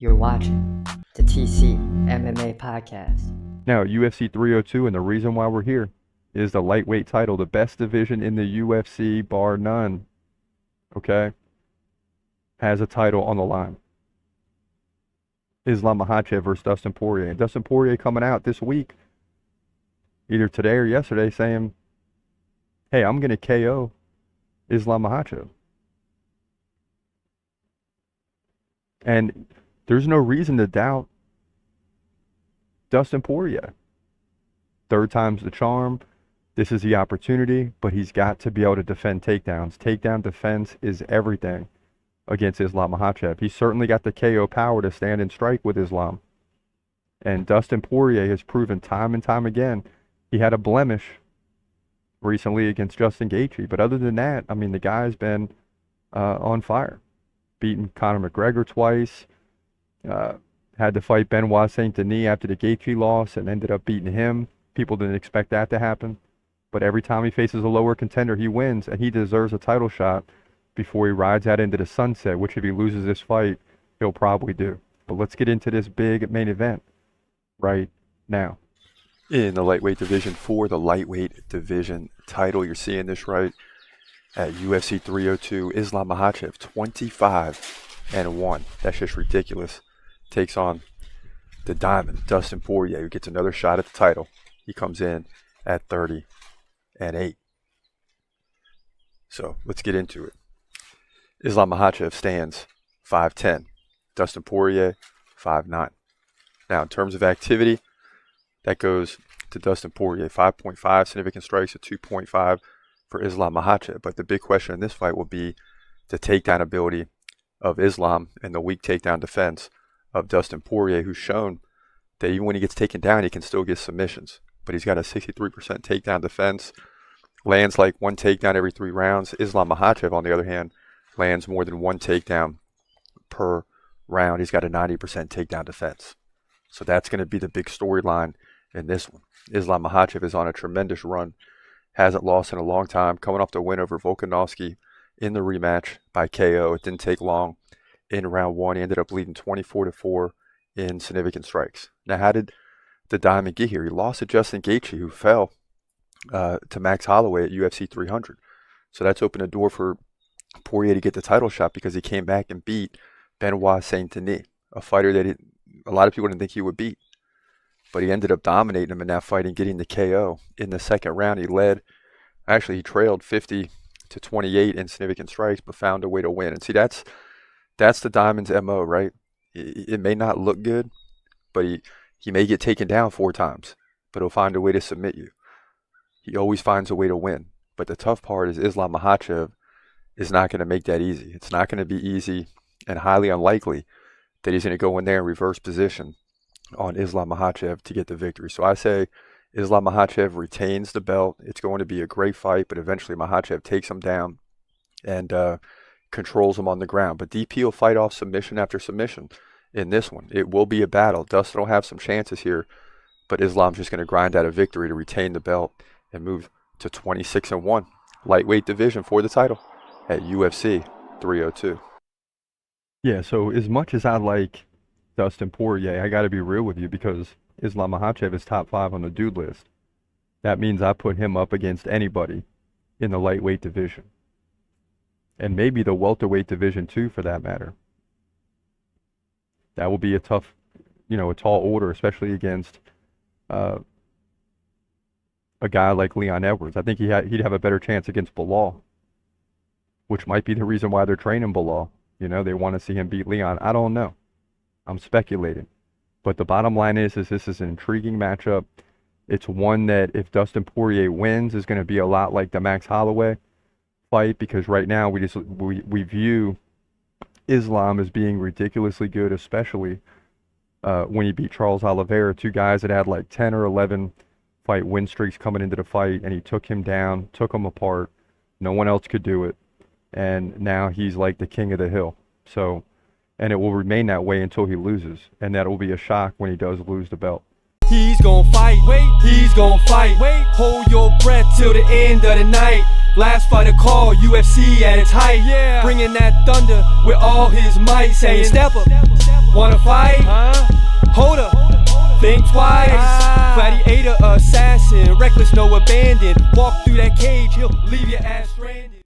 You're watching the TC MMA podcast. Now, UFC 302, and the reason why we're here is the lightweight title, the best division in the UFC, bar none, okay, has a title on the line. Islam Makhachev versus Dustin Poirier. And Dustin Poirier coming out this week, either today or yesterday, saying, hey, I'm going to KO Islam Makhachev. And there's no reason to doubt Dustin Poirier. Third time's the charm. This is the opportunity, but he's got to be able to defend takedowns. Takedown defense is everything against Islam Makhachev. He's certainly got the KO power to stand and strike with Islam. And Dustin Poirier has proven time and time again. He had a blemish recently against Justin Gaethje, but other than that, I mean, the guy's been on fire. Beaten Conor McGregor twice. Had to fight Benoit Saint Denis after the Gaethje loss and ended up beating him. People didn't expect that to happen. But every time he faces a lower contender, he wins, and he deserves a title shot before he rides out into the sunset, which if he loses this fight, he'll probably do. But let's get into this big main event right now. In the lightweight division for the lightweight division title, you're seeing this right at UFC 302. Islam Makhachev, 25-1. That's just ridiculous. Takes on the Diamond, Dustin Poirier, who gets another shot at the title. He comes in at 30-8. So let's get into it. Islam Makhachev stands 5'10". Dustin Poirier, 5'9". Now, in terms of activity, that goes to Dustin Poirier, 5.5 significant strikes, a 2.5 for Islam Makhachev. But the big question in this fight will be the takedown ability of Islam and the weak takedown defense of Dustin Poirier, who's shown that even when he gets taken down, he can still get submissions. But he's got a 63% takedown defense, lands like one takedown every 3 rounds. Islam Makhachev, on the other hand, lands more than one takedown per round. He's got a 90% takedown defense. So that's going to be the big storyline in this one. Islam Makhachev is on a tremendous run. Hasn't lost in a long time. Coming off the win over Volkanovski in the rematch by KO. It didn't take long. In round 1, he ended up leading 24-4 in significant strikes. Now, how did the Diamond get here? He lost to Justin Gaethje, who fell to Max Holloway at UFC 300. So that's opened a door for Poirier to get the title shot because he came back and beat Benoit Saint Denis, a fighter that a lot of people didn't think he would beat. But he ended up dominating him in that fight and getting the KO. In the second round, he trailed 50-28 in significant strikes, but found a way to win. And see, that's the Diamond's MO, right? It may not look good, but he may get taken down 4 times, but he'll find a way to submit you. He always finds a way to win. But the tough part is Islam Makhachev is not going to make that easy. It's not going to be easy and highly unlikely that he's going to go in there and reverse position on Islam Makhachev to get the victory. So I say Islam Makhachev retains the belt. It's going to be a great fight, but eventually Makhachev takes him down and controls him on the ground. But DP will fight off submission after submission in this one. It will be a battle. Dustin will have some chances here, but Islam's just going to grind out a victory to retain the belt and move to 26-1. Lightweight division for the title at UFC 302. Yeah, so as much as I like Dustin Poirier, I got to be real with you because Islam Makhachev is top 5 on the dude list. That means I put him up against anybody in the lightweight division. And maybe the welterweight division too, for that matter. That will be a tough, a tall order, especially against a guy like Leon Edwards. I think he'd have a better chance against Belal, which might be the reason why they're training Belal. They want to see him beat Leon. I don't know. I'm speculating. But the bottom line is this is an intriguing matchup. It's one that if Dustin Poirier wins is going to be a lot like the Max Holloway fight, because right now we view Islam as being ridiculously good, especially when he beat Charles Oliveira, 2 guys that had like 10 or 11 fight win streaks coming into the fight, and he took him down, took him apart. No one else could do it, and now he's like the king of the hill. So, and it will remain that way until he loses, and that will be a shock when he does lose the belt. He's gon' fight, he's gon' fight. Hold your breath till the end of the night. Last fighter call, UFC at its height. Bringing that thunder with all his might, saying step up. Wanna fight? Hold up. Think twice. Gladiator, assassin, reckless, no abandon. Walk through that cage, he'll leave your ass.